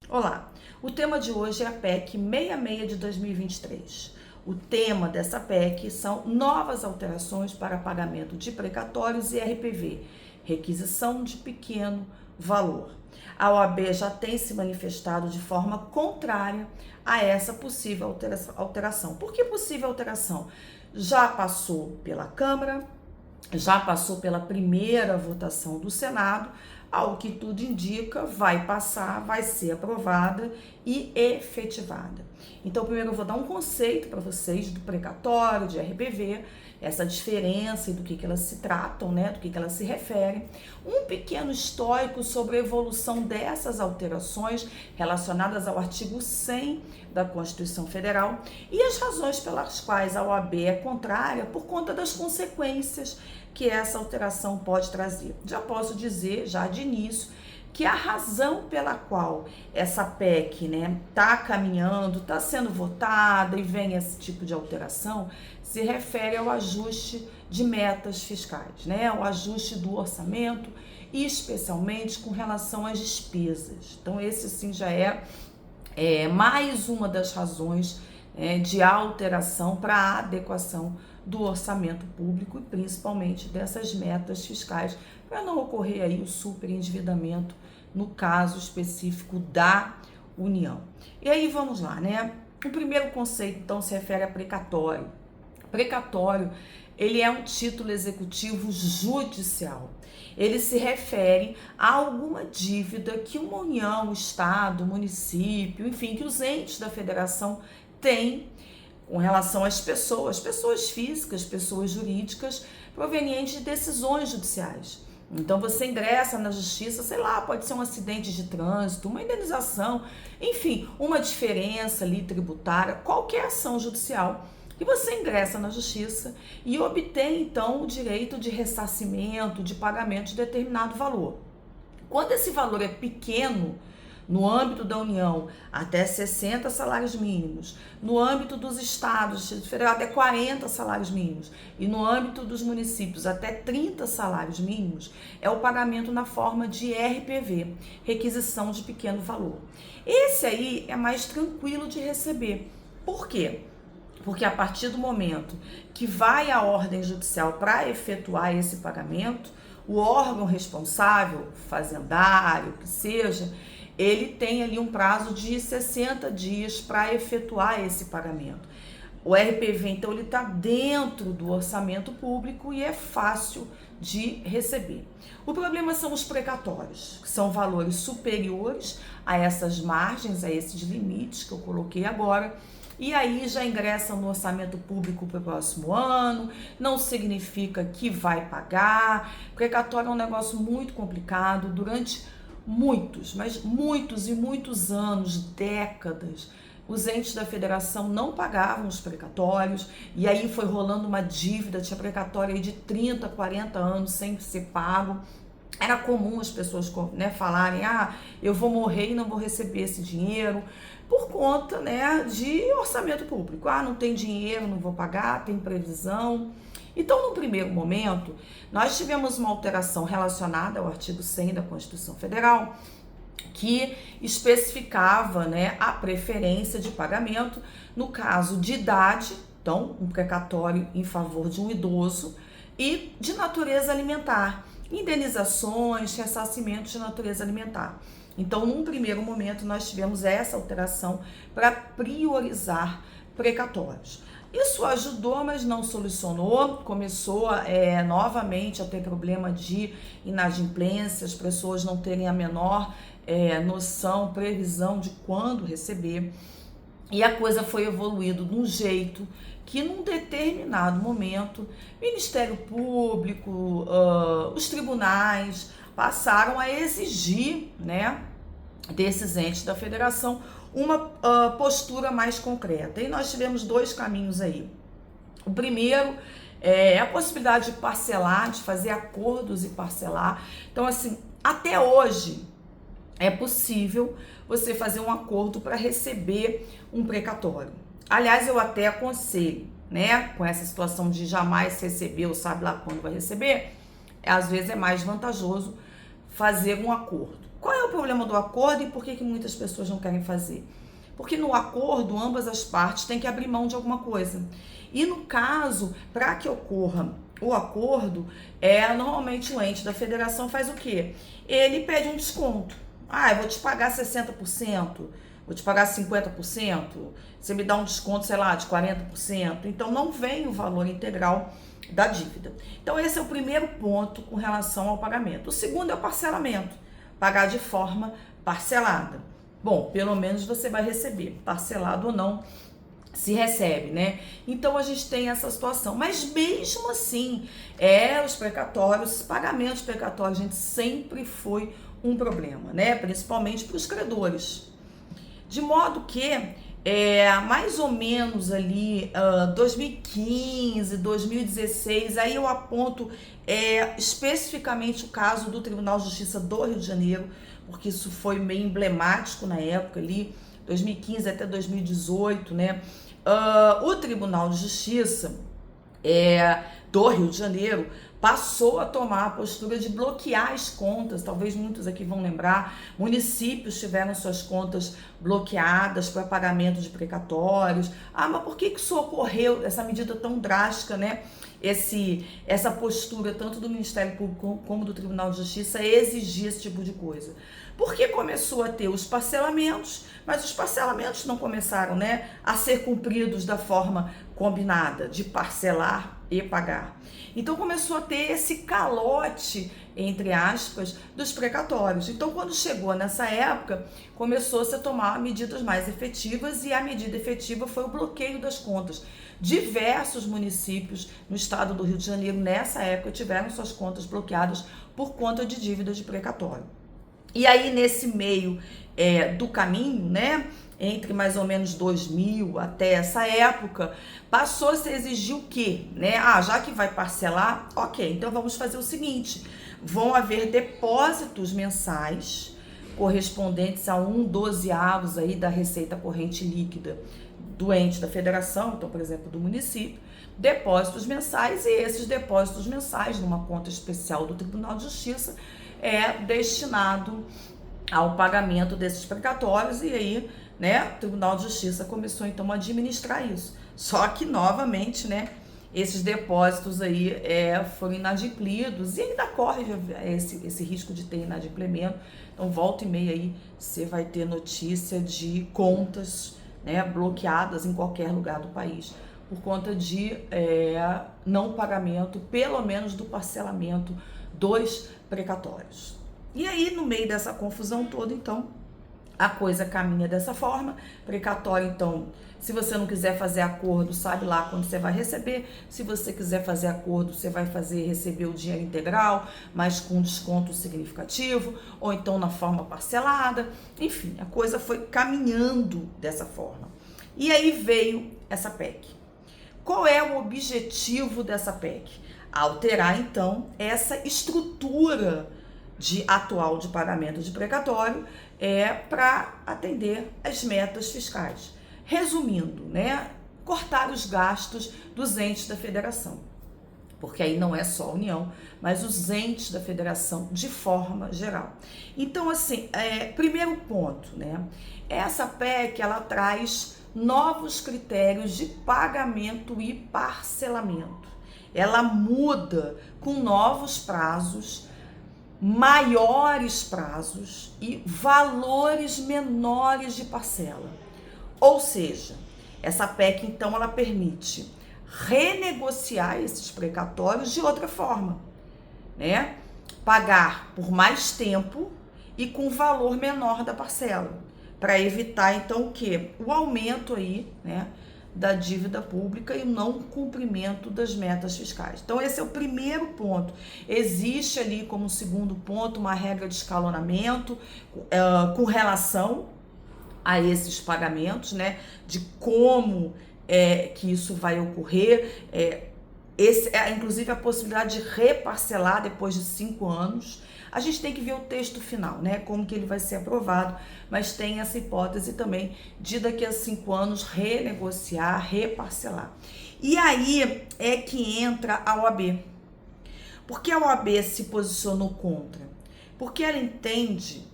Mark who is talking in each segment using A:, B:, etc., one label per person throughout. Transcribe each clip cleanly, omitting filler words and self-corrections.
A: Olá, o tema de hoje é a PEC 66 de 2023. O tema dessa PEC são novas alterações para pagamento de precatórios e RPV, requisição de pequeno valor. A OAB já tem se manifestado de forma contrária a essa possível alteração. Por que possível alteração? Já passou pela Câmara, já passou pela primeira votação do Senado, ao que tudo indica, vai passar, vai ser aprovada e efetivada. Então, primeiro eu vou dar um conceito para vocês do precatório, de RPV, essa diferença e do que elas se tratam, né, do que elas se referem. Um pequeno histórico sobre a evolução dessas alterações relacionadas ao artigo 100 da Constituição Federal e as razões pelas quais a OAB é contrária por conta das consequências que essa alteração pode trazer. Já posso dizer, já de início, que a razão pela qual essa PEC, tá caminhando, tá sendo votada e vem esse tipo de alteração, se refere ao ajuste de metas fiscais, o ajuste do orçamento, e especialmente com relação às despesas. Então, esse sim já é mais uma das razões de alteração para a adequação do orçamento público e principalmente dessas metas fiscais, para não ocorrer aí o superendividamento no caso específico da União. E aí vamos lá, O primeiro conceito então se refere a precatório. Precatório, ele é um título executivo judicial. Ele se refere a alguma dívida que uma União, Estado, município, enfim, que os entes da federação têm com relação às pessoas físicas, pessoas jurídicas, provenientes de decisões judiciais. Então você ingressa na justiça, sei lá, pode ser um acidente de trânsito, uma indenização, enfim, uma diferença ali tributária, qualquer ação judicial. E você ingressa na justiça e obtém então o direito de ressarcimento, de pagamento de determinado valor. Quando esse valor é pequeno, no âmbito da União, até 60 salários mínimos. No âmbito dos estados, Distrito Federal, até 40 salários mínimos. E no âmbito dos municípios, até 30 salários mínimos, é o pagamento na forma de RPV, requisição de pequeno valor. Esse aí é mais tranquilo de receber. Por quê? Porque a partir do momento que vai a ordem judicial para efetuar esse pagamento, o órgão responsável, fazendário, que seja, ele tem ali um prazo de 60 dias para efetuar esse pagamento. O RPV, então, ele está dentro do orçamento público e é fácil de receber. O problema são os precatórios, que são valores superiores a essas margens, a esses limites que eu coloquei agora, e aí já ingressa no orçamento público para o próximo ano, não significa que vai pagar. Precatório é um negócio muito complicado, durante muitos e muitos anos, décadas, os entes da federação não pagavam os precatórios, e aí foi rolando uma dívida, tinha precatório aí de 30, 40 anos sem ser pago. Era comum as pessoas falarem, eu vou morrer e não vou receber esse dinheiro, por conta de orçamento público. Não tem dinheiro, não vou pagar, tem previsão. Então, no primeiro momento, nós tivemos uma alteração relacionada ao artigo 100 da Constituição Federal, que especificava a preferência de pagamento no caso de idade, então, um precatório em favor de um idoso, e de natureza alimentar, indenizações, ressarcimentos de natureza alimentar. Então, num primeiro momento, nós tivemos essa alteração para priorizar precatórios. Isso ajudou, mas não solucionou. Começou novamente a ter problema de inadimplência, as pessoas não terem a menor noção, previsão de quando receber. E a coisa foi evoluindo de um jeito que, num determinado momento, Ministério Público, os tribunais passaram a exigir, desses entes da federação uma postura mais concreta. E nós tivemos dois caminhos aí. O primeiro é a possibilidade de parcelar, de fazer acordos e parcelar. Então, assim, até hoje é possível você fazer um acordo para receber um precatório. Aliás, eu até aconselho, né, com essa situação de jamais receber ou sabe lá quando vai receber, às vezes é mais vantajoso fazer um acordo. Qual é o problema do acordo e por que muitas pessoas não querem fazer? Porque no acordo, ambas as partes têm que abrir mão de alguma coisa. E no caso, para que ocorra o acordo, normalmente o ente da federação faz o quê? Ele pede um desconto. Eu vou te pagar 60%, vou te pagar 50%, você me dá um desconto, sei lá, de 40%. Então não vem o valor integral da dívida. Então esse é o primeiro ponto com relação ao pagamento. O segundo é o parcelamento, pagar de forma parcelada. Bom, pelo menos você vai receber, parcelado ou não, se recebe, né? Então a gente tem essa situação, mas mesmo assim, os precatórios, pagamentos precatórios, gente, sempre foi um problema, né? Principalmente para os credores. De modo que, mais ou menos ali, 2015, 2016, aí eu aponto especificamente o caso do Tribunal de Justiça do Rio de Janeiro, porque isso foi meio emblemático na época ali, 2015 até 2018, né? O Tribunal de Justiça do Rio de Janeiro passou a tomar a postura de bloquear as contas. Talvez muitos aqui vão lembrar, municípios tiveram suas contas bloqueadas para pagamento de precatórios. Mas por que isso ocorreu, essa medida tão drástica, né? Essa postura tanto do Ministério Público como do Tribunal de Justiça exigir esse tipo de coisa? Porque começou a ter os parcelamentos, mas os parcelamentos não começaram, né, a ser cumpridos da forma combinada, de parcelar e pagar. Então começou a ter esse calote, entre aspas, dos precatórios. Então quando chegou nessa época, começou-se a tomar medidas mais efetivas e a medida efetiva foi o bloqueio das contas. Diversos municípios no estado do Rio de Janeiro, nessa época, tiveram suas contas bloqueadas por conta de dívidas de precatório. E aí, nesse meio do caminho, né, entre mais ou menos 2000 até essa época, passou-se a exigir o quê? Né? Já que vai parcelar, ok, então vamos fazer o seguinte, vão haver depósitos mensais correspondentes a 1/12 aí da receita corrente líquida do ente da federação, então, por exemplo, do município, depósitos mensais, e esses depósitos mensais, numa conta especial do Tribunal de Justiça, destinado ao pagamento desses precatórios, e aí, né, o Tribunal de Justiça começou então a administrar isso. Só que, novamente, né, esses depósitos aí foram inadimplidos e ainda corre esse risco de ter inadimplemento. Então, volta e meia aí, você vai ter notícia de contas, né, bloqueadas em qualquer lugar do país por conta de não pagamento, pelo menos do parcelamento dos precatórios. E aí, no meio dessa confusão toda, então, a coisa caminha dessa forma. Precatório, então, se você não quiser fazer acordo, sabe lá quando você vai receber. Se você quiser fazer acordo, você vai receber o dinheiro integral, mas com desconto significativo, ou então na forma parcelada. Enfim, a coisa foi caminhando dessa forma. E aí veio essa PEC. Qual é o objetivo dessa PEC? Alterar, então, essa estrutura atual de pagamento de precatório para atender as metas fiscais. Resumindo, né, cortar os gastos dos entes da federação, porque aí não é só a União, mas os entes da federação de forma geral. Então, assim, primeiro ponto, né, essa PEC, ela traz novos critérios de pagamento e parcelamento. Ela muda com novos prazos, maiores prazos e valores menores de parcela. Ou seja, essa PEC, então, ela permite renegociar esses precatórios de outra forma, né? Pagar por mais tempo e com valor menor da parcela, para evitar, então, o quê? O aumento aí, né, da dívida pública e o não cumprimento das metas fiscais. Então, esse é o primeiro ponto. Existe ali, como segundo ponto, uma regra de escalonamento com relação a esses pagamentos, né? De como que isso vai ocorrer. inclusive a possibilidade de reparcelar depois de 5 anos. A gente tem que ver o texto final, né? Como que ele vai ser aprovado, mas tem essa hipótese também de daqui a 5 anos renegociar, reparcelar. E aí é que entra a OAB. Por que a OAB se posicionou contra? Porque ela entende,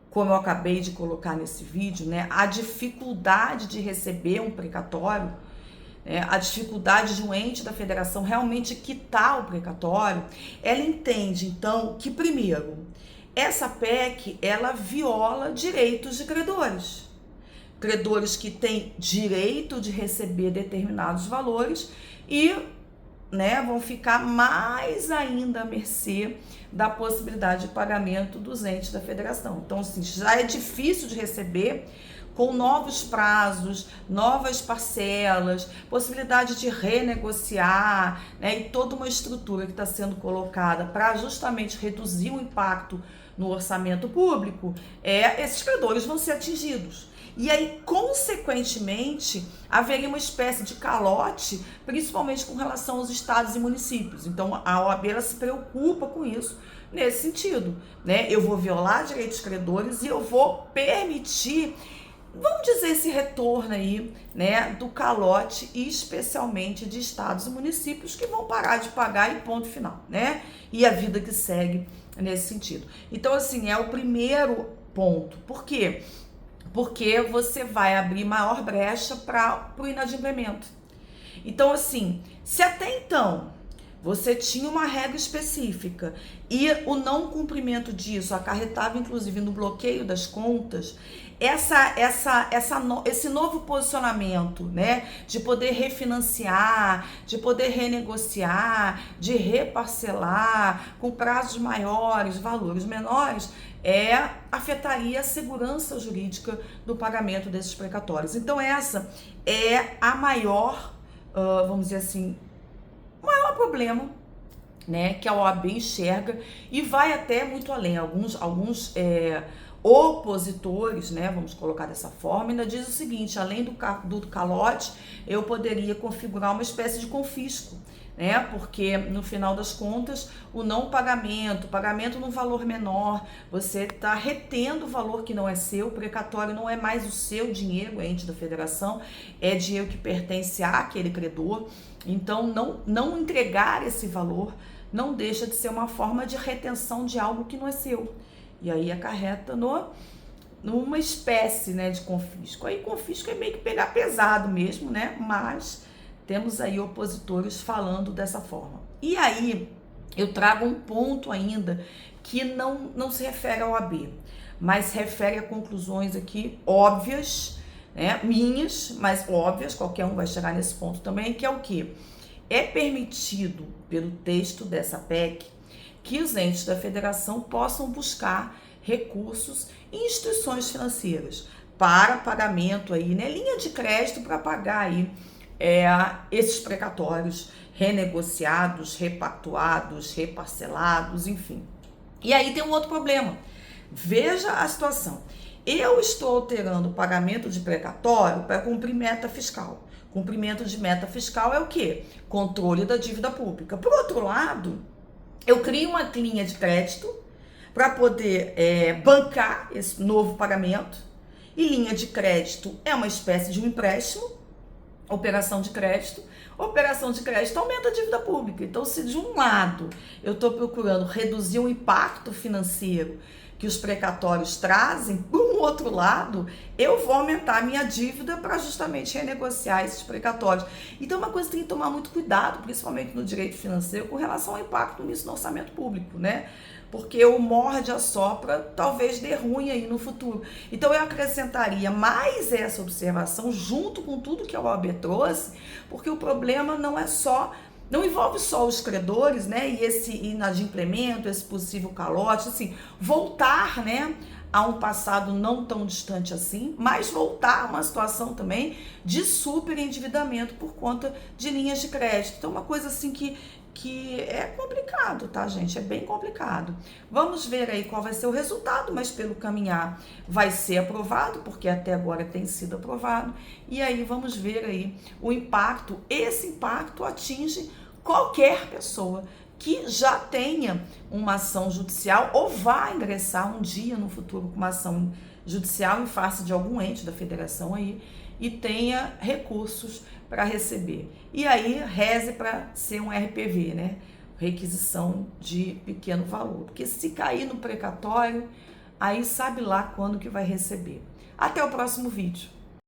A: como eu acabei de colocar nesse vídeo, né, a dificuldade de receber um precatório, a dificuldade de um ente da federação realmente quitar o precatório. Ela entende, então, que primeiro, essa PEC, ela viola direitos de credores. Credores que têm direito de receber determinados valores e, né, vão ficar mais ainda à mercê da possibilidade de pagamento dos entes da federação. Então, assim, já é difícil de receber, com novos prazos, novas parcelas, possibilidade de renegociar, né, e toda uma estrutura que está sendo colocada para justamente reduzir o impacto no orçamento público, esses credores vão ser atingidos. E aí, consequentemente, haveria uma espécie de calote, principalmente com relação aos estados e municípios. Então, a OAB ela se preocupa com isso nesse sentido, né? Eu vou violar direitos credores e eu vou permitir, vamos dizer, esse retorno aí, né, do calote, e especialmente de estados e municípios que vão parar de pagar e ponto final, né? E a vida que segue nesse sentido. Então, assim, é o primeiro ponto. Por quê? Porque você vai abrir maior brecha para o inadimplemento. Então, assim, se até então você tinha uma regra específica e o não cumprimento disso acarretava, inclusive, no bloqueio das contas, esse novo posicionamento, né, de poder refinanciar, de poder renegociar, de reparcelar com prazos maiores, valores menores, afetaria a segurança jurídica do pagamento desses precatórios. Então, essa é a maior, vamos dizer assim, o maior problema, né, que a OAB enxerga, e vai até muito além. Alguns opositores, né, vamos colocar dessa forma, ainda diz o seguinte: além do calote, eu poderia configurar uma espécie de confisco, né, porque no final das contas o não pagamento, pagamento num valor menor, você está retendo o valor que não é seu. O precatório não é mais o seu dinheiro, ente da federação, é dinheiro que pertence àquele credor. Então, não entregar esse valor não deixa de ser uma forma de retenção de algo que não é seu. E aí acarreta numa espécie, né, de confisco. Aí confisco é meio que pegar pesado mesmo, né? Mas temos aí opositores falando dessa forma. E aí eu trago um ponto ainda que não se refere ao OAB, mas se refere a conclusões aqui óbvias, né, minhas, mas óbvias, qualquer um vai chegar nesse ponto também, que é o quê? É permitido, pelo texto dessa PEC, que os entes da federação possam buscar recursos em instituições financeiras para pagamento aí, né, linha de crédito para pagar aí esses precatórios renegociados, repactuados, reparcelados, enfim. E aí tem um outro problema. Veja a situação. Eu estou alterando o pagamento de precatório para cumprir meta fiscal. Cumprimento de meta fiscal é o quê? Controle da dívida pública. Por outro lado, eu crio uma linha de crédito para poder bancar esse novo pagamento. E linha de crédito é uma espécie de um empréstimo, operação de crédito. Operação de crédito aumenta a dívida pública. Então, se de um lado eu estou procurando reduzir o impacto financeiro que os precatórios trazem, por um outro lado, eu vou aumentar a minha dívida para justamente renegociar esses precatórios. Então, uma coisa que tem que tomar muito cuidado, principalmente no direito financeiro, com relação ao impacto nisso no orçamento público, né? Porque o morde-a-sopra talvez dê ruim aí no futuro. Então, eu acrescentaria mais essa observação junto com tudo que a OAB trouxe, porque o problema não envolve só os credores, né, e esse inadimplemento, esse possível calote, assim, voltar, né, a um passado não tão distante assim, mas voltar a uma situação também de superendividamento por conta de linhas de crédito. Então, uma coisa assim que é complicado, tá, gente? É bem complicado. Vamos ver aí qual vai ser o resultado, mas pelo caminhar vai ser aprovado, porque até agora tem sido aprovado. E aí vamos ver aí o impacto. Esse impacto atinge qualquer pessoa que já tenha uma ação judicial ou vá ingressar um dia no futuro com uma ação judicial em face de algum ente da federação aí e tenha recursos para receber. E aí reze para ser um RPV, né? Requisição de pequeno valor. Porque se cair no precatório, aí sabe lá quando que vai receber. Até o próximo vídeo.